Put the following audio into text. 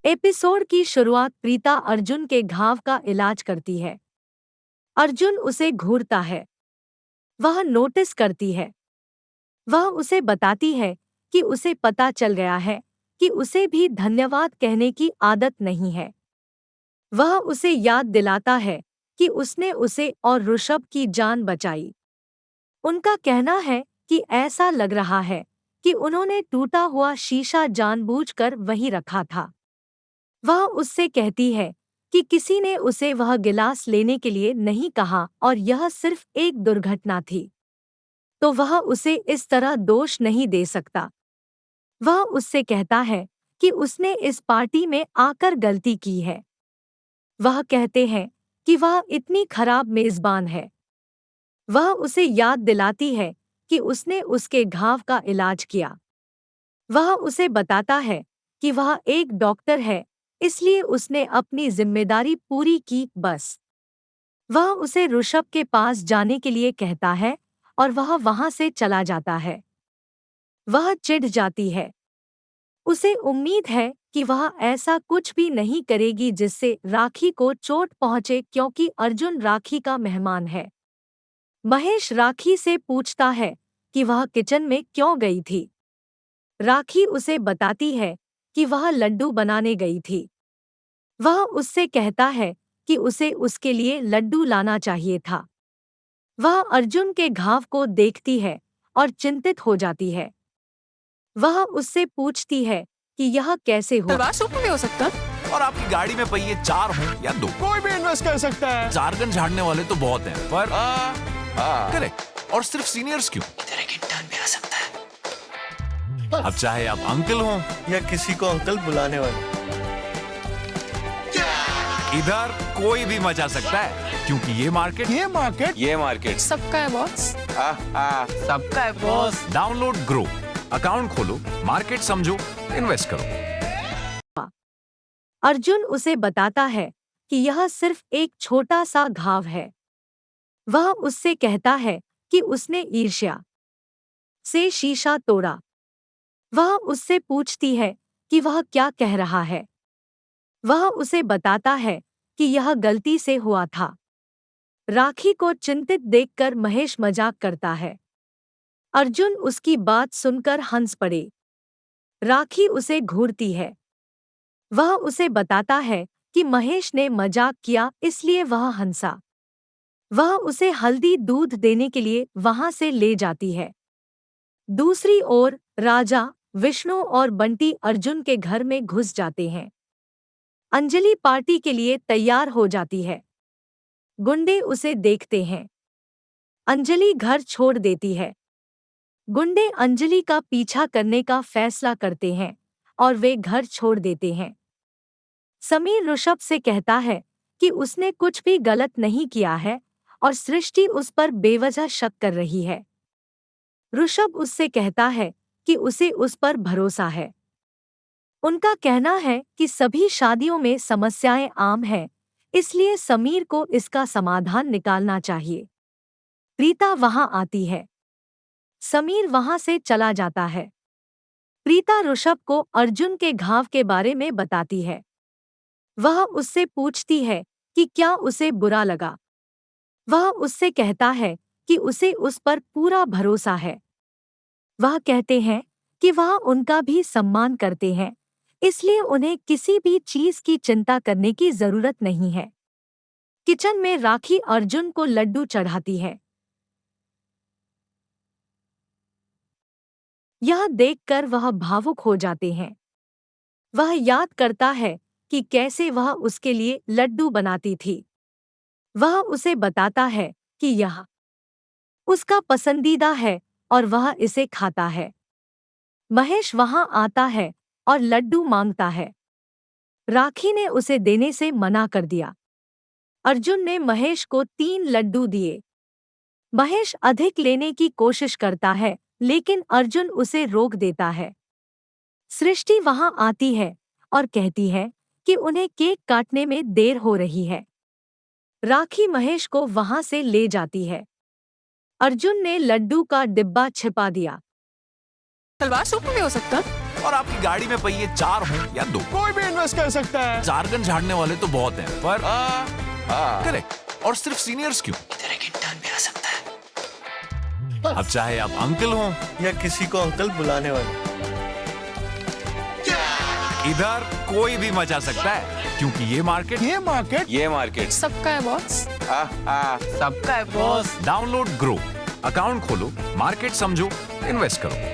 Episode की शुरुआत प्रीता अर्जुन के घाव का इलाज करती है। अर्जुन उसे घूरता है। वह नोटिस करती है। वह उसे बताती है कि उसे पता चल गया है कि उसे भी धन्यवाद कहने की आदत नहीं है। वह उसे याद दिलाता है कि उसने उसे और ऋषभ की जान बचाई। उनका कहना है कि ऐसा लग रहा है कि उन्होंने टूटा हुआ शीशा जानबूझकर वहीं रखा था। वह उससे कहती है कि किसी ने उसे वह गिलास लेने के लिए नहीं कहा और यह सिर्फ एक दुर्घटना थी, तो वह उसे इस तरह दोष नहीं दे सकता। वह उससे कहता है कि उसने इस पार्टी में आकर गलती की है। वह कहते हैं कि वह इतनी खराब मेजबान है। वह उसे याद दिलाती है कि उसने उसके घाव का इलाज किया। वह उसे बताता है कि वह एक डॉक्टर है, इसलिए उसने अपनी जिम्मेदारी पूरी की बस। वह उसे ऋषभ के पास जाने के लिए कहता है और वह वहां से चला जाता है। वह चिढ़ जाती है। उसे उम्मीद है कि वह ऐसा कुछ भी नहीं करेगी जिससे राखी को चोट पहुंचे, क्योंकि अर्जुन राखी का मेहमान है। महेश राखी से पूछता है कि वह किचन में क्यों गई थी। राखी उसे बताती है कि वह लड्डू बनाने गई थी। वह उससे कहता है कि उसे उसके लिए लड्डू लाना चाहिए था। वह अर्जुन के घाव को देखती है और चिंतित हो जाती है। वह उससे पूछती है कि यह कैसे हुआ। तलवार सूप में हो सकता और आपकी गाड़ी में पहिए 4 हों या 2, कोई भी इन्वेस्ट कर सकता है। 4 गन झाड़ने वाले तो बहुत हैं, पर करेक्ट। और सिर्फ सीनियर्स क्यों? इधर एक इंटर्न भी आ सकता है। अब चाहे आप अंकल हों या किसी को अंकल बुलाने वाले, इधर कोई भी मचा सकता है, क्योंकि ये मार्केट सबका है बॉस। सबका है बॉस। डाउनलोड ग्रो, अकाउंट खोलो, मार्केट समझो, इन्वेस्ट करो। अर्जुन उसे बताता है कि यह सिर्फ एक छोटा सा घाव है। वह उससे कहता है कि उसने ईर्ष्या से शीशा तोड़ा। वह उससे पूछती है कि वह क्या कह रहा है। वह उसे बताता है कि यह गलती से हुआ था। राखी को चिंतित देखकर महेश मजाक करता है। अर्जुन उसकी बात सुनकर हंस पड़े। राखी उसे घूरती है। वह उसे बताता है कि महेश ने मजाक किया, इसलिए वह हंसा। वह उसे हल्दी दूध देने के लिए वहां से ले जाती है। दूसरी ओर राजा, विष्णु और बंटी अर्जुन के घर में घुस जाते हैं। अंजलि पार्टी के लिए तैयार हो जाती है। गुंडे उसे देखते हैं। अंजलि घर छोड़ देती है। गुंडे अंजलि का पीछा करने का फैसला करते हैं और वे घर छोड़ देते हैं। समीर ऋषभ से कहता है कि उसने कुछ भी गलत नहीं किया है और सृष्टि उस पर बेवजह शक कर रही है। ऋषभ उससे कहता है कि उसे उस पर भरोसा है। उनका कहना है कि सभी शादियों में समस्याएं आम हैं, इसलिए समीर को इसका समाधान निकालना चाहिए। प्रीता वहां आती है। समीर वहां से चला जाता है। प्रीता ऋषभ को अर्जुन के घाव के बारे में बताती है। वह उससे पूछती है कि क्या उसे बुरा लगा। वह उससे कहता है कि उसे उस पर पूरा भरोसा है। वह कहते हैं कि वह उनका भी सम्मान करते हैं, इसलिए उन्हें किसी भी चीज की चिंता करने की जरूरत नहीं है। किचन में राखी अर्जुन को लड्डू चढ़ाती है। यह देखकर वह भावुक हो जाते हैं। वह याद करता है कि कैसे वह उसके लिए लड्डू बनाती थी। वह उसे बताता है कि यह उसका पसंदीदा है और वह इसे खाता है। महेश वहां आता है और लड्डू मांगता है। राखी ने उसे देने से मना कर दिया। अर्जुन ने महेश को 3 लड्डू दिए। महेश अधिक लेने की कोशिश करता है, लेकिन अर्जुन उसे रोक देता है। सृष्टि वहां आती है और कहती है कि उन्हें केक काटने में देर हो रही है। राखी महेश को वहां से ले जाती है। अर्जुन ने लड्डू का डिब्बा छिपा दिया। तलवार सूप में हो सकता और आपकी गाड़ी में पहिए 4 हों या 2, कोई भी इन्वेस्ट कर सकता है। जार्गन झाड़ने वाले तो बहुत हैं, पर हाँ करेक्ट। और सिर्फ सीनियर्स क्यों? इधर एक इंटर्न भी आ सकता है। अब चाहे आप अंकल हों, या किसी को अंकल बुलाने वाले। इधर कोई भी मचा सकता है, क्योंकि ये मार्केट ये मार्केट सबका है बॉस। सबका है बॉस। डाउनलोड ग्रो, अकाउंट खोलो, मार्केट समझो, इन्वेस्ट करो।